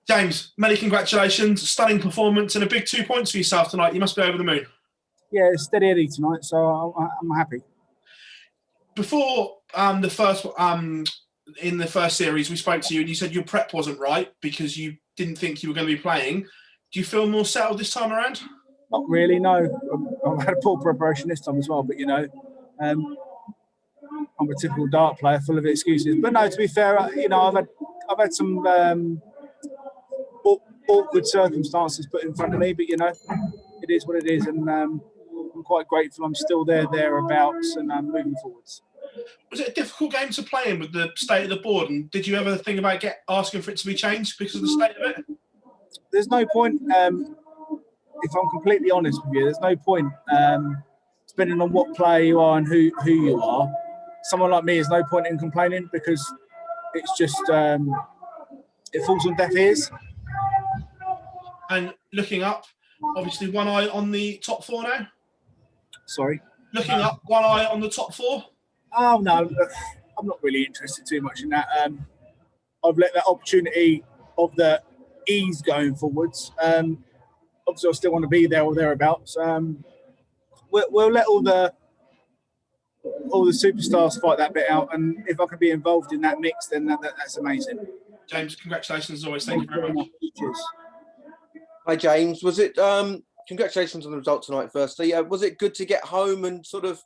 James, many congratulations. Stunning performance and a big 2 points for yourself tonight. You must be over the moon. Yeah, it's steady Eddie tonight, so I'm happy. Before the first in the first series, we spoke to you and you said your prep wasn't right because you didn't think you were going to be playing. Do you feel more settled this time around? Not really, no. I've had a poor preparation this time as well, but I'm a typical dart player, full of excuses. But no, to be fair, I've had some awkward circumstances put in front of me, but it is what it is, and I'm quite grateful I'm still thereabouts, and I'm moving forwards. Was it a difficult game to play in with the state of the board, and did you ever think about asking for it to be changed because of the state of it? There's no point, if I'm completely honest with you, there's no point, depending on what player you are and who you are. Someone like me, there's no point in complaining because it's just, it falls on deaf ears. And looking up, obviously one eye on the top four now? Sorry? Looking up, one eye on the top four? Oh, no, I'm not really interested too much in that. I've let that opportunity of the ease going forwards. Obviously, I still want to be there or thereabouts. We'll let all the superstars fight that bit out, and if I can be involved in that mix, then that's amazing. James, congratulations as always. Thank you very much. Cheers. Hi, James. Was it congratulations on the result tonight? Firstly, was it good to get home and sort of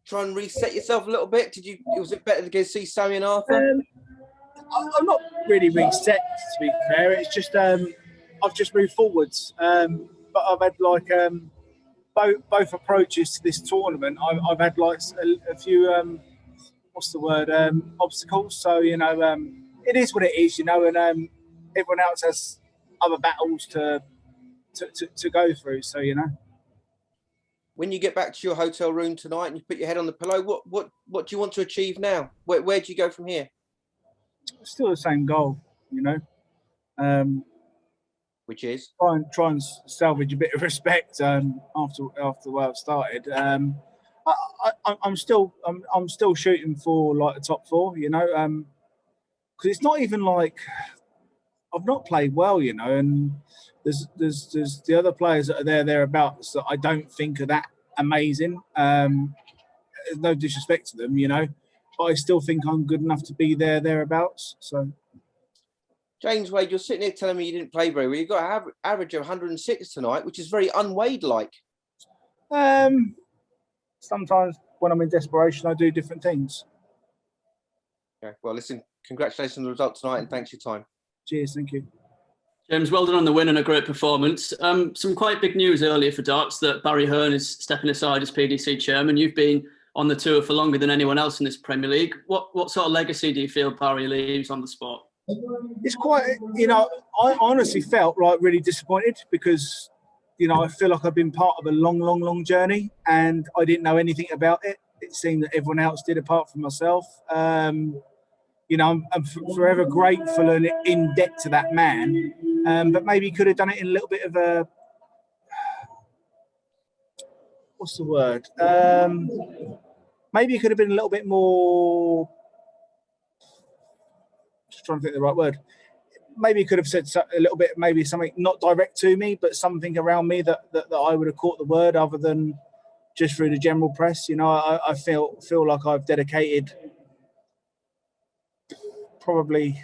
try and reset yourself a little bit? Was it better to go see Sammy and Arthur? I'm not really reset, to be fair. It's just I've just moved forwards, but I've had both approaches to this tournament. I've had a few obstacles. So it is what it is, and everyone else has other battles to go through. So When you get back to your hotel room tonight and you put your head on the pillow, what do you want to achieve now? Where do you go from here? Still the same goal, which is try and salvage a bit of respect after where I've started. I'm still shooting for like the top four, because it's not even like I've not played well, and there's the other players that are thereabouts that I don't think are that amazing. There's no disrespect to them, but I still think I'm good enough to be thereabouts. So, James Wade, you're sitting here telling me you didn't play very well. You got an average of 106 tonight, which is very unwade-like. Sometimes when I'm in desperation, I do different things. Okay. Well, listen, congratulations on the result tonight, and thanks for your time. Cheers, thank you. James, well done on the win and a great performance. Some quite big news earlier for darts that Barry Hearn is stepping aside as PDC Chairman. You've been on the tour for longer than anyone else in this Premier League. What sort of legacy do you feel Barry leaves on the sport? It's quite, I honestly felt really disappointed because, I feel like I've been part of a long journey and I didn't know anything about it. It seemed that everyone else did apart from myself. I'm forever grateful and in debt to that man. But maybe he could have done it in a little bit of a, what's the word? Maybe he could have been a little bit more, just trying to think of the right word. Maybe he could have said a little bit, maybe something not direct to me, but something around me that I would have caught the word other than just through the general press. I feel like I've dedicated probably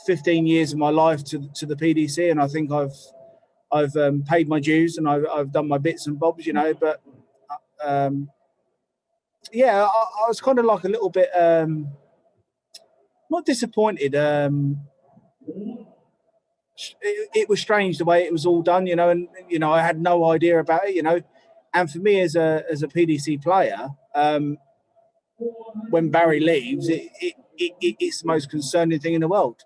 15 years of my life to the PDC, and I think I've paid my dues and I've done my bits and bobs, but I was kind of like a little bit not disappointed. It was strange the way it was all done, and I had no idea about it, and for me as a PDC player, when Barry leaves, it's the most concerning thing in the world,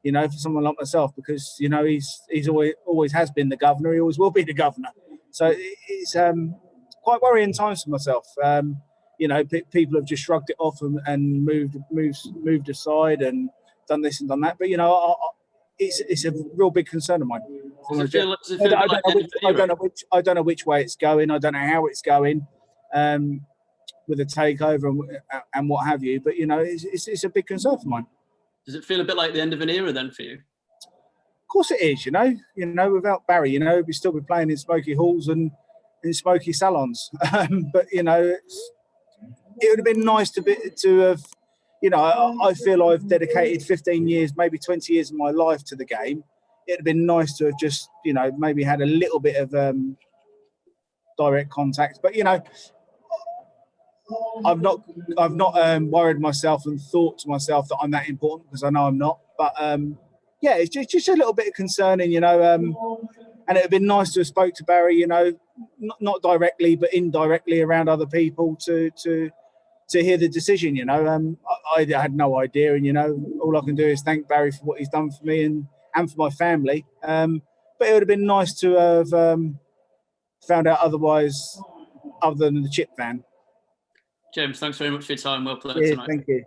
for someone like myself, because he's always has been the governor, he always will be the governor. So it's quite worrying times for myself. People have just shrugged it off and moved aside and done this and done that, but it's a real big concern of mine. I don't know which way it's going. I don't know how it's going. with a takeover and what have you. But, you know, it's a big concern for mine. Does it feel a bit like the end of an era then for you? Of course it is, you know, without Barry, you know, we'd still be playing in smoky halls and in smoky salons. But, you know, it would have been nice to have, you know, I feel I've dedicated 15 years, maybe 20 years of my life to the game. It'd have been nice to have just, you know, maybe had a little bit of direct contact. But, you know, I've not worried myself and thought to myself that I'm that important, because I know I'm not. But yeah, it's just a little bit concerning, you know. And it'd been nice to have spoke to Barry, you know, not directly but indirectly around other people to hear the decision, you know. I had no idea, and you know, all I can do is thank Barry for what he's done for me and for my family. But it would have been nice to have found out otherwise, other than the chip van. James, thanks very much for your time. Well played tonight. Thank you.